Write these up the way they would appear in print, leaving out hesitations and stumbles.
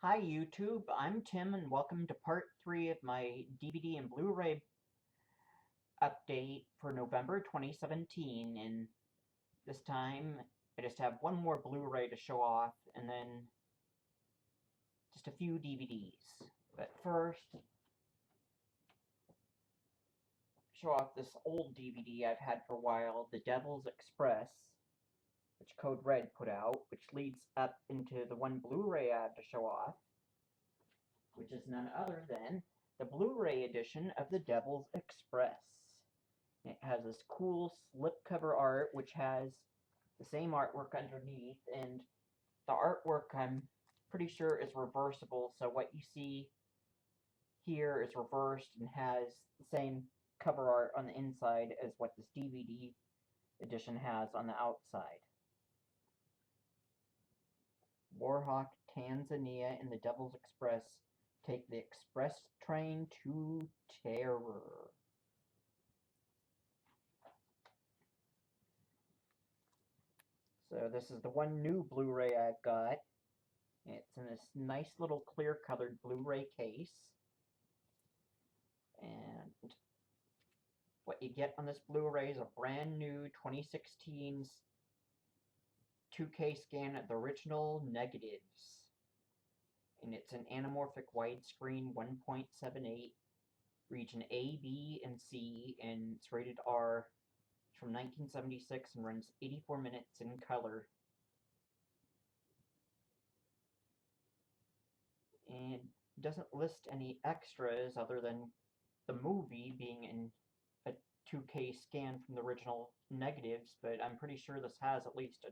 Hi YouTube, I'm Tim and welcome to part 3 of my DVD and Blu-ray update for November 2017, and this time I just have one more Blu-ray to show off and then just a few DVDs. But first, show off this old DVD I've had for a while, The Devil's Express, which Code Red put out, which leads up into the one Blu-ray I have to show off, which is none other than the Blu-ray edition of The Devil's Express. It has this cool slipcover art, which has the same artwork underneath, and the artwork I'm pretty sure is reversible, so what you see here is reversed and has the same cover art on the inside as what this DVD edition has on the outside. Warhawk, Tanzania, and the Devil's Express take the express train to terror. So this is the one new Blu-ray I've got. It's in this nice little clear colored Blu-ray case. And what you get on this Blu-ray is a brand new 2016's 2K scan of the original negatives. And it's an anamorphic widescreen 1.78, region A, B, and C, and it's rated R. It's from 1976 and runs 84 minutes in color. And doesn't list any extras other than the movie being in a 2K scan from the original negatives, but I'm pretty sure this has at least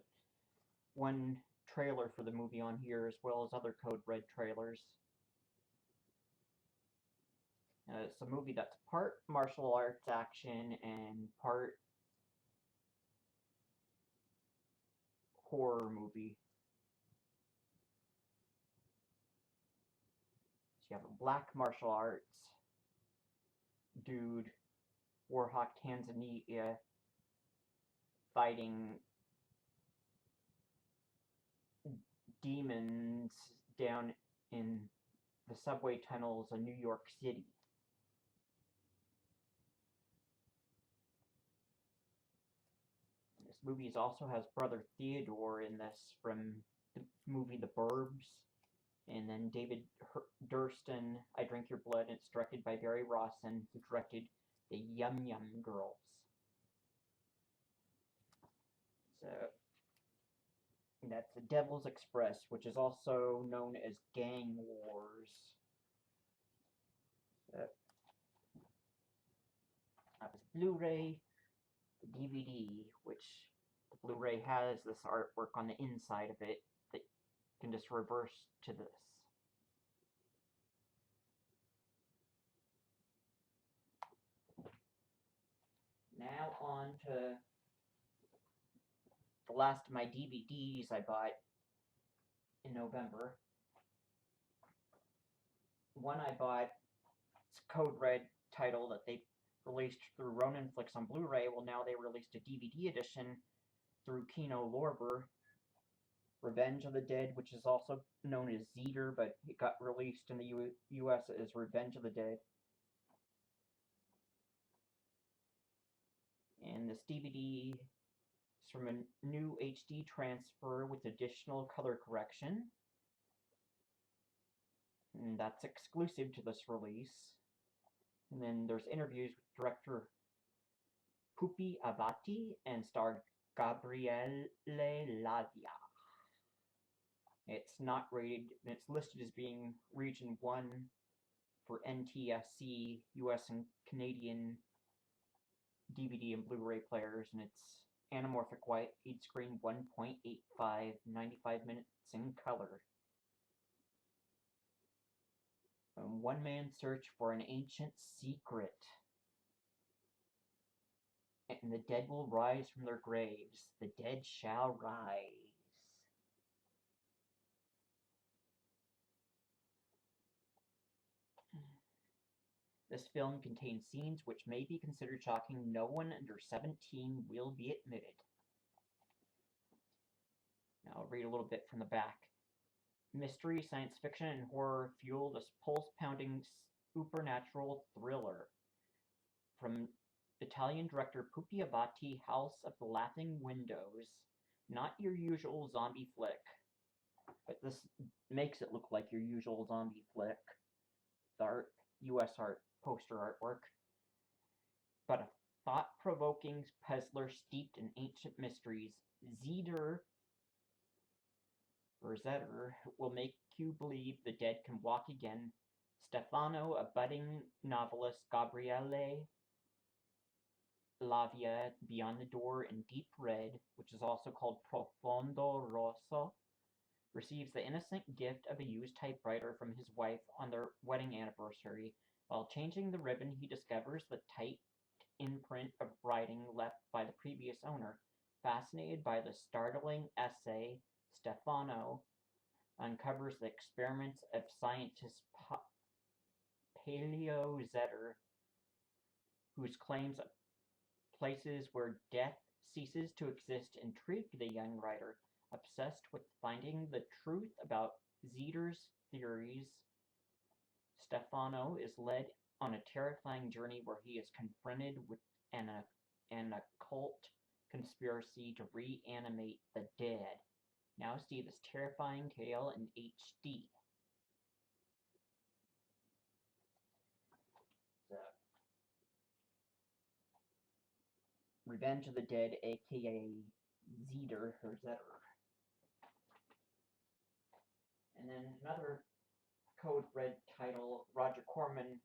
one trailer for the movie on here, as well as other Code Red trailers. It's a movie that's part martial arts action and part horror movie. So you have a black martial arts dude, Warhawk, Tanzania, fighting demons down in the subway tunnels of New York City. This movie also has Brother Theodore in this from the movie The Burbs, and then David Durston, I Drink Your Blood, and it's directed by Barry Rawson, who directed The Yum Yum Girls. So that's The Devil's Express, which is also known as Gang Wars. That was Blu-ray, the DVD, which the Blu-ray has this artwork on the inside of it that you can just reverse to this. Now on to the last of my DVDs I bought in November. One I bought, it's a Code Red title that they released through Ronin Flicks on Blu-ray. Well, now they released a DVD edition through Kino Lorber. Revenge of the Dead, which is also known as Zeter, but it got released in the US as Revenge of the Dead. And this DVD is from a new HD transfer with additional color correction. And that's exclusive to this release. And then there's interviews with director Pupi Avati and star Gabriele Lavia. It's not rated, and it's listed as being Region 1 for NTSC, US and Canadian DVD and Blu-ray players, and it's anamorphic widescreen 1.85, 95 minutes in color. A one-man search for an ancient secret. And the dead will rise from their graves. The dead shall rise. This film contains scenes which may be considered shocking. No one under 17 will be admitted. Now I'll read a little bit from the back. mystery, science fiction, and horror fuel this pulse-pounding supernatural thriller. From Italian director Pupi Avati, House of the Laughing Windows. Not your usual zombie flick, but this makes it look like your usual zombie flick. The US art poster artwork. But a thought-provoking puzzler steeped in ancient mysteries, Zeder will make you believe the dead can walk again. Stefano, a budding novelist, Gabriele Lavia, Beyond the Door in Deep Red, which is also called Profondo Rosso, receives the innocent gift of a used typewriter from his wife on their wedding anniversary. While changing the ribbon, he discovers the typed imprint of writing left by the previous owner. Fascinated by the startling essay, Stefano uncovers the experiments of scientist Paleo Zeder, whose claims of places where death ceases to exist intrigue the young writer. Obsessed with finding the truth about Zeder's theories, Stefano is led on a terrifying journey where he is confronted with an occult conspiracy to reanimate the dead. Now see this terrifying tale in HD. So, Revenge of the Dead, aka Zeder. And then another Code Red title, Roger Corman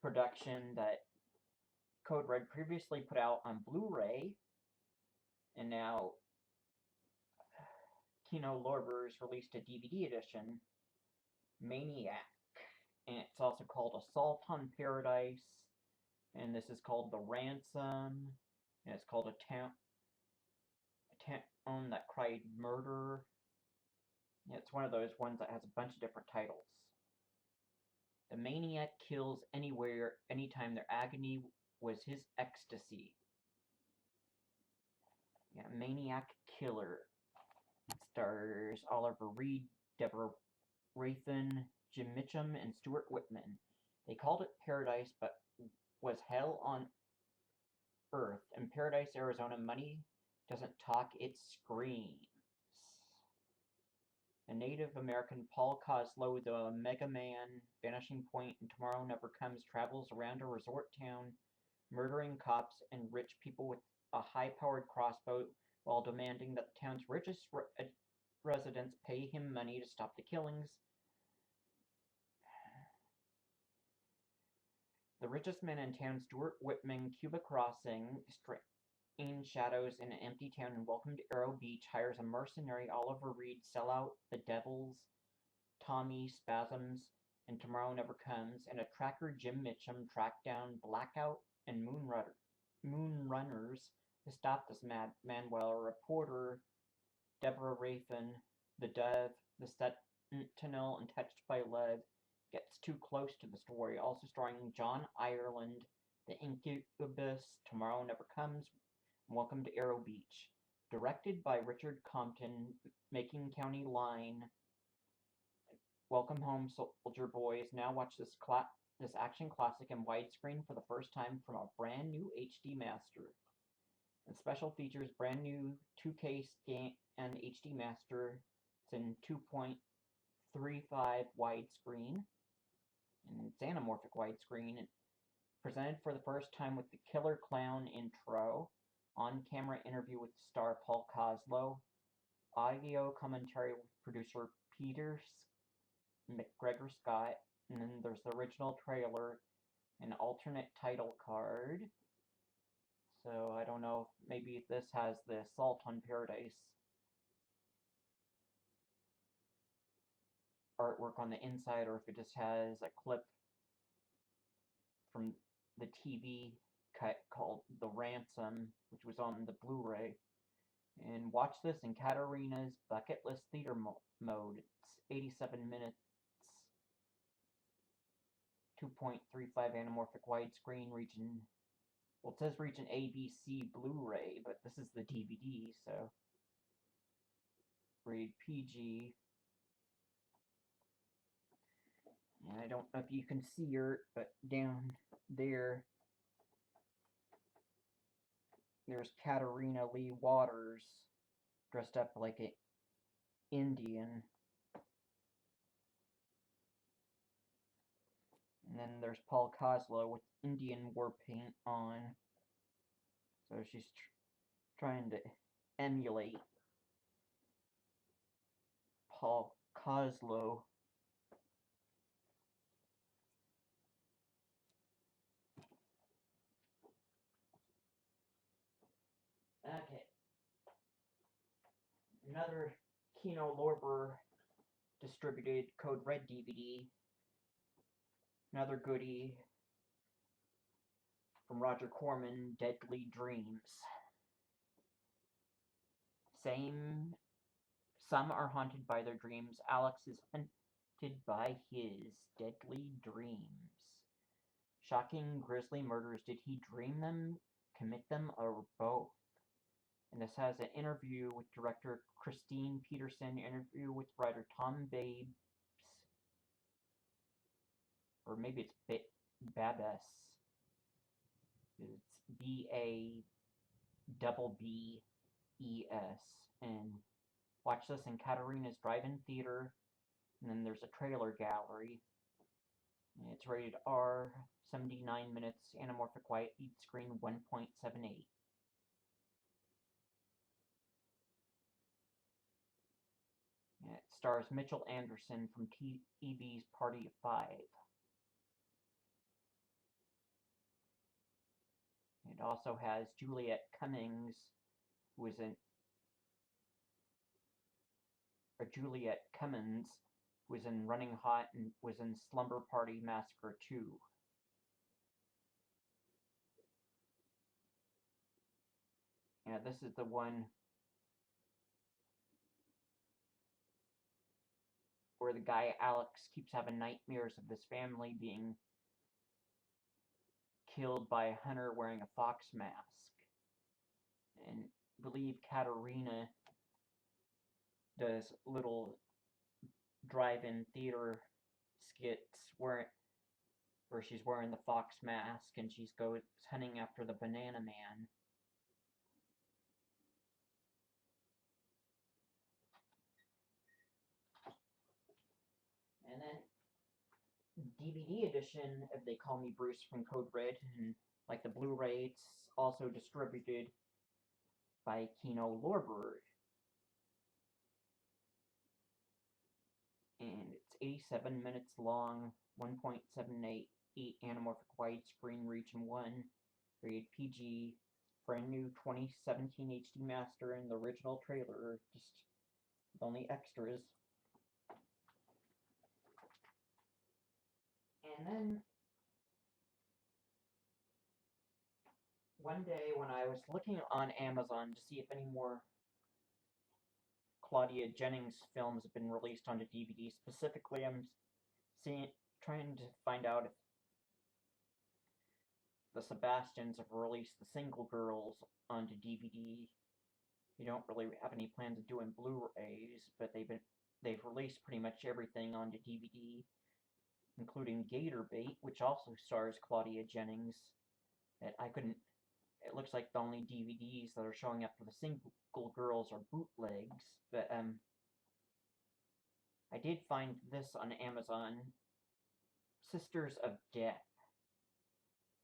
production that Code Red previously put out on Blu-ray, and now Kino Lorber's released a DVD edition, Maniac, and it's also called Assault on Paradise, and this is called The Ransom, and it's called A Town That Cried Murder. It's one of those ones that has a bunch of different titles. The maniac kills anywhere, anytime. Their agony was his ecstasy. Yeah, Maniac Killer. Stars Oliver Reed, Deborah Rathan, Jim Mitchum, and Stuart Whitman. They called it Paradise, but was hell on earth. In Paradise, Arizona, money doesn't talk, it screams. The Native American Paul Coslow, the Mega Man, Vanishing Point, and Tomorrow Never Comes, travels around a resort town, murdering cops and rich people with a high-powered crossbow while demanding that the town's richest residents pay him money to stop the killings. The richest man in town, Stuart Whitman, Cuba Crossing, in shadows in an empty town, and Welcome to Arrow Beach hires a mercenary, Oliver Reed, Sellout, The Devils, Tommy, Spasms, and Tomorrow Never Comes, and a tracker, Jim Mitchum, track down Blackout and Moonrunners to stop this madman, while a reporter, Deborah Rathan, The Dove, The Sentinel, and Touched by Love, gets too close to the story. Also starring John Ireland, The Incubus, Tomorrow Never Comes, Welcome to Arrow Beach. Directed by Richard Compton, Macon County Line. Welcome home, Soldier Boys. Now watch this action classic in widescreen for the first time from a brand new HD master. And special features, brand new 2K scan and HD master. It's in 2.35 widescreen. And it's anamorphic widescreen. Presented for the first time with the Killer Clown intro. On-camera interview with star Paul Coslow, audio commentary with producer Peter McGregor Scott, and then there's the original trailer, an alternate title card. So I don't know if maybe this has the Assault on Paradise artwork on the inside, or if it just has a clip from the TV cut called The Ransom, which was on the Blu-ray. And watch this in Katarina's bucket list theater mode. It's 87 minutes, 2.35 anamorphic widescreen, region, well, it says region ABC Blu-ray, but this is the DVD, so rated PG. I don't know if you can see her, but down there, there's Katarina Lee Waters, dressed up like an Indian. And then there's Paul Koslow with Indian war paint on. So she's trying to emulate Paul Koslow. Okay. Another Kino Lorber distributed Code Red DVD. Another goodie from Roger Corman, Deadly Dreams. Some are haunted by their dreams. Alex is hunted by his deadly dreams. Shocking, grisly murders. Did he dream them, commit them, or both? And this has an interview with director Christine Peterson, interview with writer Tom Babes, or maybe it's Babes. It's BABBES. And watch this in Katarina's Drive-In Theater. And then there's a trailer gallery. And it's rated R, 79 minutes, anamorphic white, each screen 1.78. It stars Mitchell Anderson from TV's Party of Five. It also has Juliet Cummings, who is in Juliet Cummins, who was in Running Hot and was in Slumber Party Massacre 2. Yeah, this is the one where the guy Alex keeps having nightmares of his family being killed by a hunter wearing a fox mask. And I believe Katarina does little drive-in theater skits where she's wearing the fox mask and she's goes hunting after the Banana Man. And then DVD edition of They Call Me Bruce from Code Red, and like the Blu-ray, it's also distributed by Kino Lorber. And it's 87 minutes long, 1.78 anamorphic widescreen region 1, rated PG, brand new 2017 HD master, and the original trailer, just with only extras. And then one day when I was looking on Amazon to see if any more Claudia Jennings films have been released onto DVD. Specifically, I'm trying to find out if the Sebastians have released The Single Girls onto DVD. They don't really have any plans of doing Blu-rays, but they've released pretty much everything onto DVD, including Gator Bait, which also stars Claudia Jennings. It looks like the only DVDs that are showing up for The Single Girls are bootlegs, but I did find this on Amazon, Sisters of Death,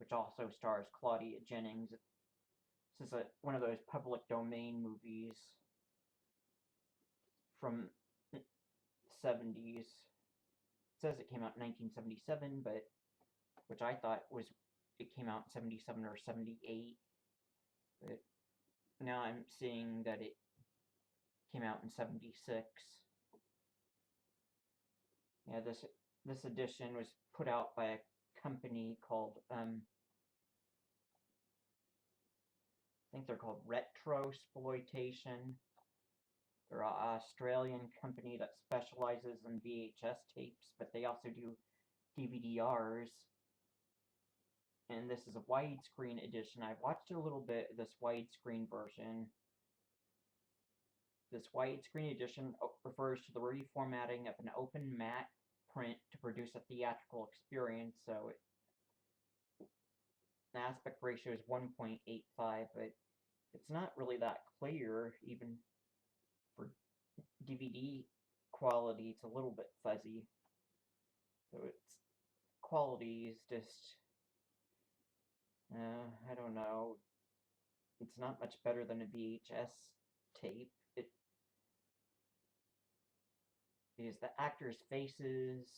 which also stars Claudia Jennings. This is one of those public domain movies from the 70s. It says it came out in 1977, but which I thought was it came out in 77 or 78. But now I'm seeing that it came out in 76. Yeah, this edition was put out by a company called I think they're called Retrosploitation. They're an Australian company that specializes in VHS tapes, but they also do DVD-Rs. And this is a widescreen edition. I've watched a little bit of this widescreen version. This widescreen edition refers to the reformatting of an open matte print to produce a theatrical experience, so the aspect ratio is 1.85, but it's not really that clear, even for DVD quality. It's a little bit fuzzy, so its quality is just, I don't know, it's not much better than a VHS tape. Because the actors' faces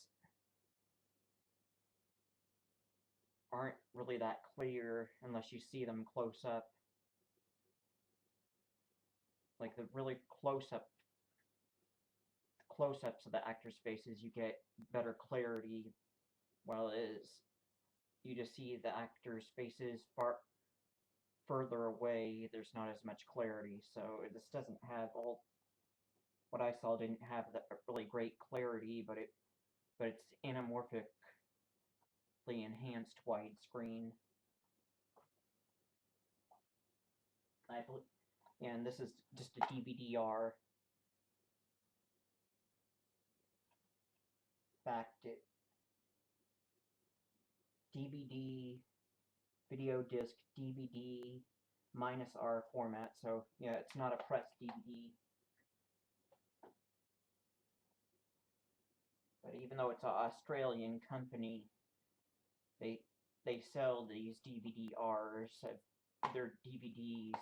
aren't really that clear unless you see them close up. Like the really close-ups of the actors' faces, you get better clarity, while you just see the actors' faces far further away, there's not as much clarity. So this doesn't have all. What I saw didn't have that really great clarity, but it's anamorphically enhanced widescreen. And this is just a DVD-R. DVD, video disc, DVD, -R format. So yeah, it's not a pressed DVD. But even though it's an Australian company, they sell these DVD-Rs of their DVDs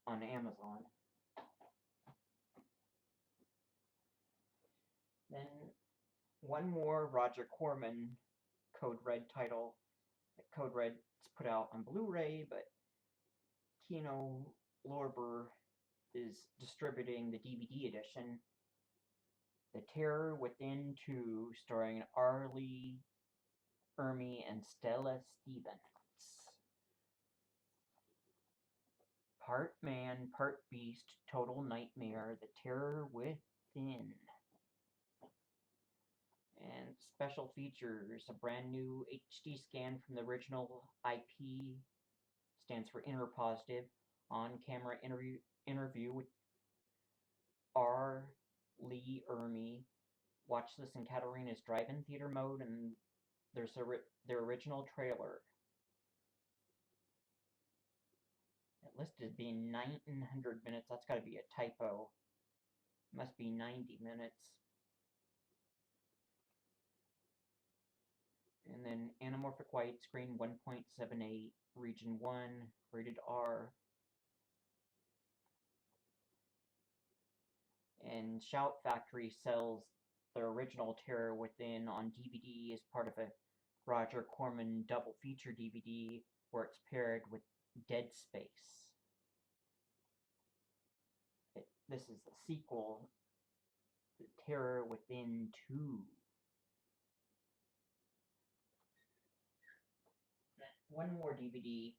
on Amazon. Then one more Roger Corman Code Red title. Code Red's put out on Blu-ray, but Kino Lorber is distributing the DVD edition. The Terror Within 2, starring R. Lee Ermey and Stella Stevens. Part man, part beast, total nightmare, The Terror Within. And special features, a brand new HD scan from the original IP, stands for Interpositive, on-camera interview with R. Lee Ermey. Watch this in Katarina's drive-in theater mode, and there's their original trailer. It listed as being 900 minutes. That's got to be a typo. It must be 90 minutes. And then anamorphic widescreen 1.78, region 1, rated R. And Shout Factory sells the original Terror Within on DVD as part of a Roger Corman double feature DVD where it's paired with Dead Space. This is the sequel, The Terror Within 2. One more DVD,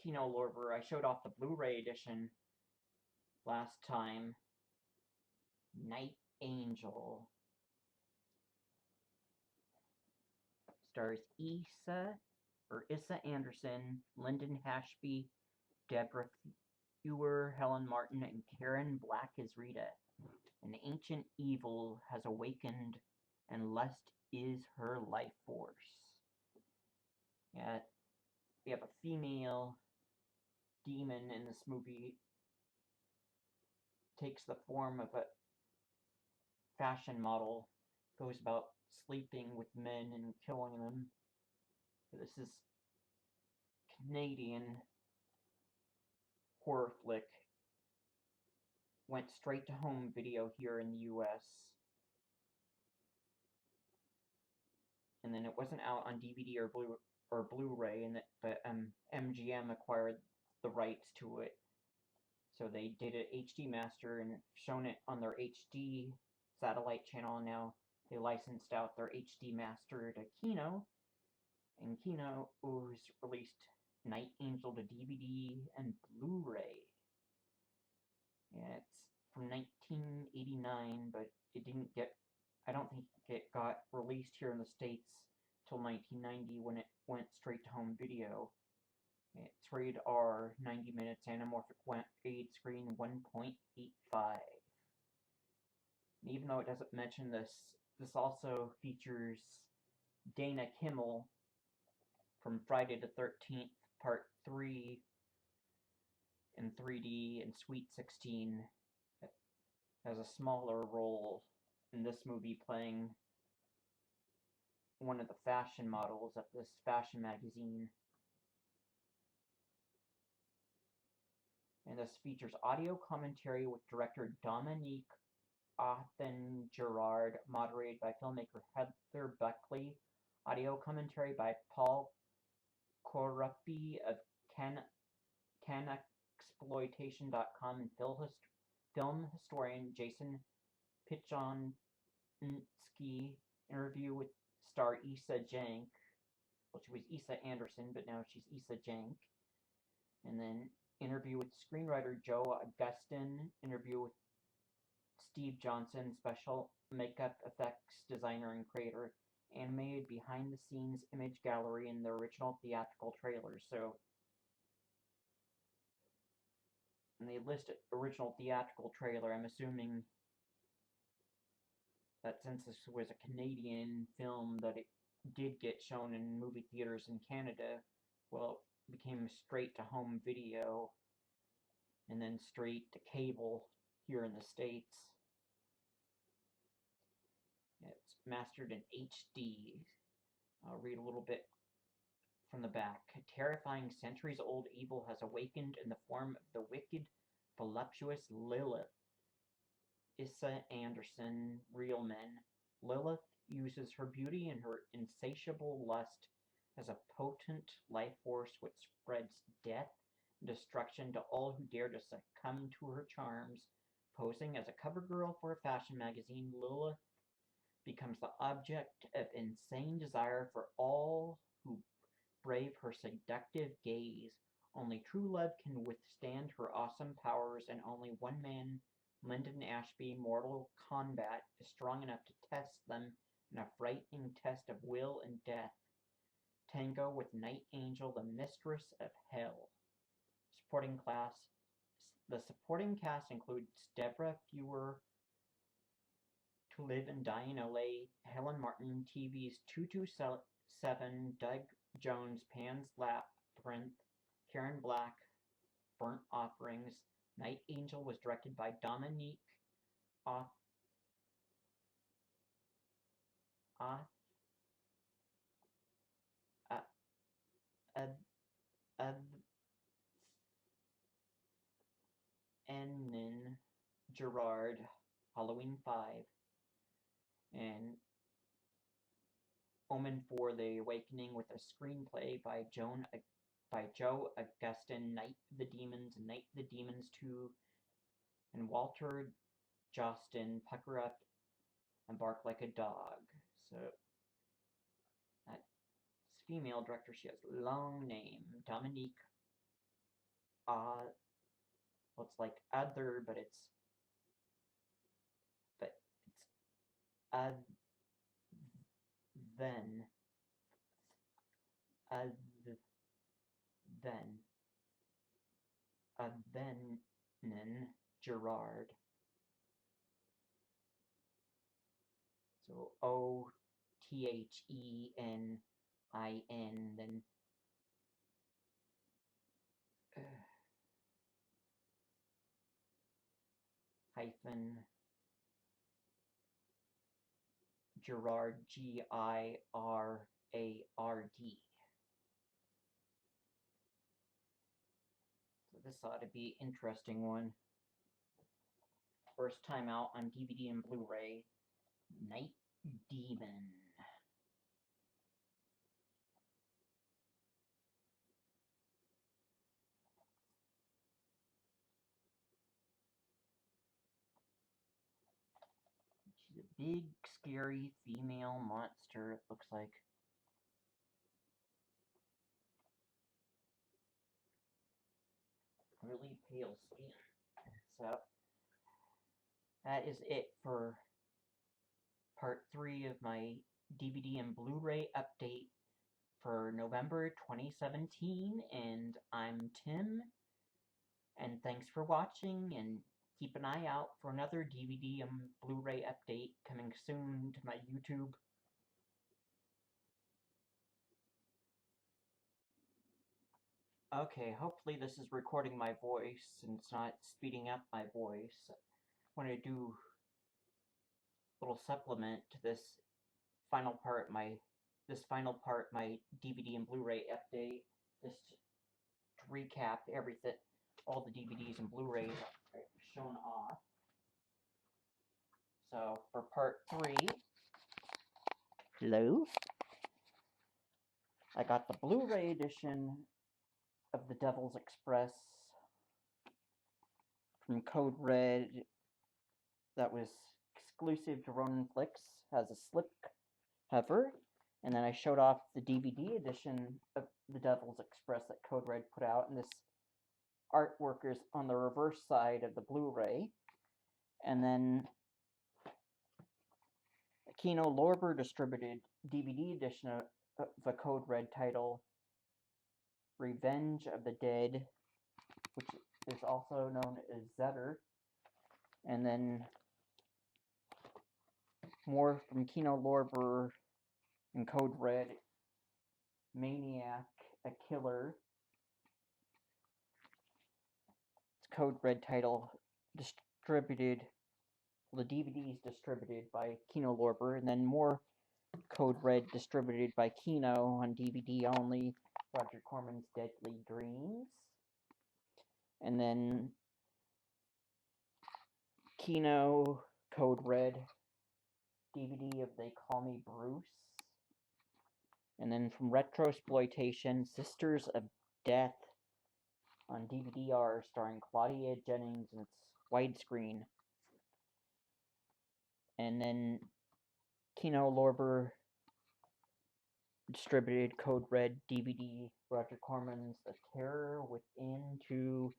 Kino Lorber. I showed off the Blu-ray edition last time. Night Angel. Stars Issa Anderson, Lyndon Hashby, Deborah Ewer, Helen Martin, and Karen Black as Rita. An ancient evil has awakened, and lust is her life force. Yeah, we have a female demon in this movie. Takes the form of a fashion model, goes about sleeping with men and killing them. This is Canadian horror flick. Went straight to home video here in the US. And then it wasn't out on DVD or Blu-ray, but MGM acquired the rights to it. So they did an HD master and shown it on their HD satellite channel. Now they licensed out their HD master to Kino, and Kino has released Night Angel to DVD and Blu-ray. Yeah, it's from 1989, but it didn't get, I don't think it got released here in the States till 1990 when it went straight to home video. It's rated R, 90 minutes, anamorphic fade screen 1.85. And even though it doesn't mention this, this also features Dana Kimmel from Friday the 13th, Part 3 in 3D and Sweet 16 has a smaller role in this movie, playing one of the fashion models at this fashion magazine. And this features audio commentary with director Dominique Gerard, moderated by filmmaker Heather Buckley, audio commentary by Paul Corruppi of Canexploitation.com, and film historian Jason Pichonsky, interview with star Issa Jank. Well, she was Issa Anderson, but now she's Issa Jank. And then interview with screenwriter Joe Augustin, interview with Steve Johnson, special makeup effects designer and creator, animated behind-the-scenes image gallery in the original theatrical trailer. So, and they list original theatrical trailer. I'm assuming that since this was a Canadian film, that it did get shown in movie theaters in Canada, well, it became straight to home video and then straight to cable here in the States. It's mastered in HD. I'll read a little bit from the back. A terrifying centuries-old evil has awakened in the form of the wicked, voluptuous Lilith. Issa Anderson, Real Men. Lilith uses her beauty and her insatiable lust as a potent life force which spreads death and destruction to all who dare to succumb to her charms. Posing as a cover girl for a fashion magazine, Lilith becomes the object of insane desire for all who brave her seductive gaze. Only true love can withstand her awesome powers, and only one man, Lyndon Ashby, mortal combat, is strong enough to test them in a frightening test of will and death. Tango with Night Angel, the mistress of hell. Supporting class. The supporting cast includes Deborah Fewer, To Live and Die in LA, Helen Martin, TV's 227, Doug Jones, Pan's Labyrinth, Karen Black, Burnt Offerings. Night Angel was directed by Dominique Gerard, Halloween 5, and Omen for the Awakening, with a screenplay by Joe Augustin, Night of the Demons, and Night of the Demons 2, and Walter Jostin, Pucker Up and Bark Like a Dog. So, that's female director. She has a long name. Dominique, well, it's like other, but it's then Gerard. So OTHENIN, then hyphen Gerard, GIRARD. So this ought to be an interesting one. First time out on DVD and BluRay, Night Demon. She's a big, scary female monster, it looks like. Really pale skin. So, that is it for part 3 of my DVD and BluRay update for November 2017, and I'm Tim, and thanks for watching, and keep an eye out for another DVD and Blu-ray update coming soon to my YouTube. Okay, hopefully this is recording my voice and it's not speeding up my voice. I want to do a little supplement to this final part, my DVD and Blu-ray update, just to recap everything, all the DVDs and Blu-rays I've shown off. So for part 3, hello, I got the Blu-ray edition of The Devil's Express from Code Red that was exclusive to Ronin Flicks, has a slip cover, and then I showed off the DVD edition of The Devil's Express that Code Red put out, and this artwork is on the reverse side of the Blu-ray. And then Kino Lorber distributed DVD edition of the Code Red title, Revenge of the Dead, which is also known as Zetter. And then more from Kino Lorber and Code Red, Maniac, a Killer. It's Code Red title, distributed, well, the DVD is distributed by Kino Lorber, and then more Code Red distributed by Kino on DVD only, Roger Corman's Deadly Dreams. And then Kino Code Red DVD of They Call Me Bruce. And then from Retrosploitation, Sisters of Death on DVD-R, starring Claudia Jennings, and it's widescreen. And then Kino Lorber distributed Code Red DVD, Roger Corman's The Terror Within 2,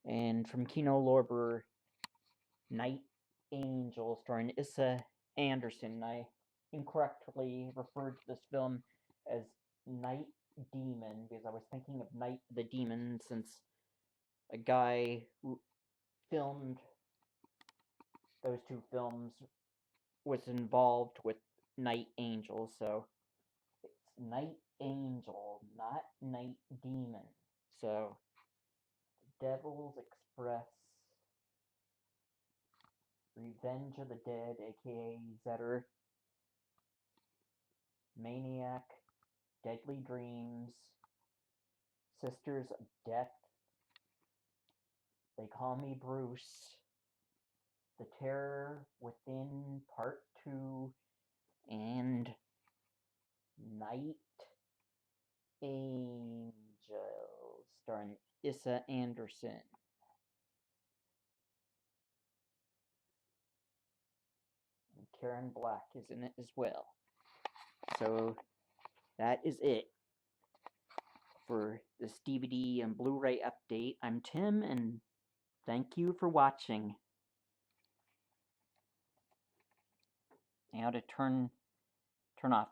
and from Kino Lorber, Night Angel, starring Issa Anderson. I incorrectly referred to this film as Night Demon because I was thinking of Night the Demon, since a guy who filmed those two films was involved with Night Angel, so it's Night Angel, not Night Demon. So, Devil's Express, Revenge of the Dead, aka Zetter, Maniac, Deadly Dreams, Sisters of Death, They Call Me Bruce, The Terror Within Part 2, and Night Angel, starring Issa Anderson. And Karen Black is in it as well. So that is it for this DVD and Blu-ray update. I'm Tim, and thank you for watching. Now to turn off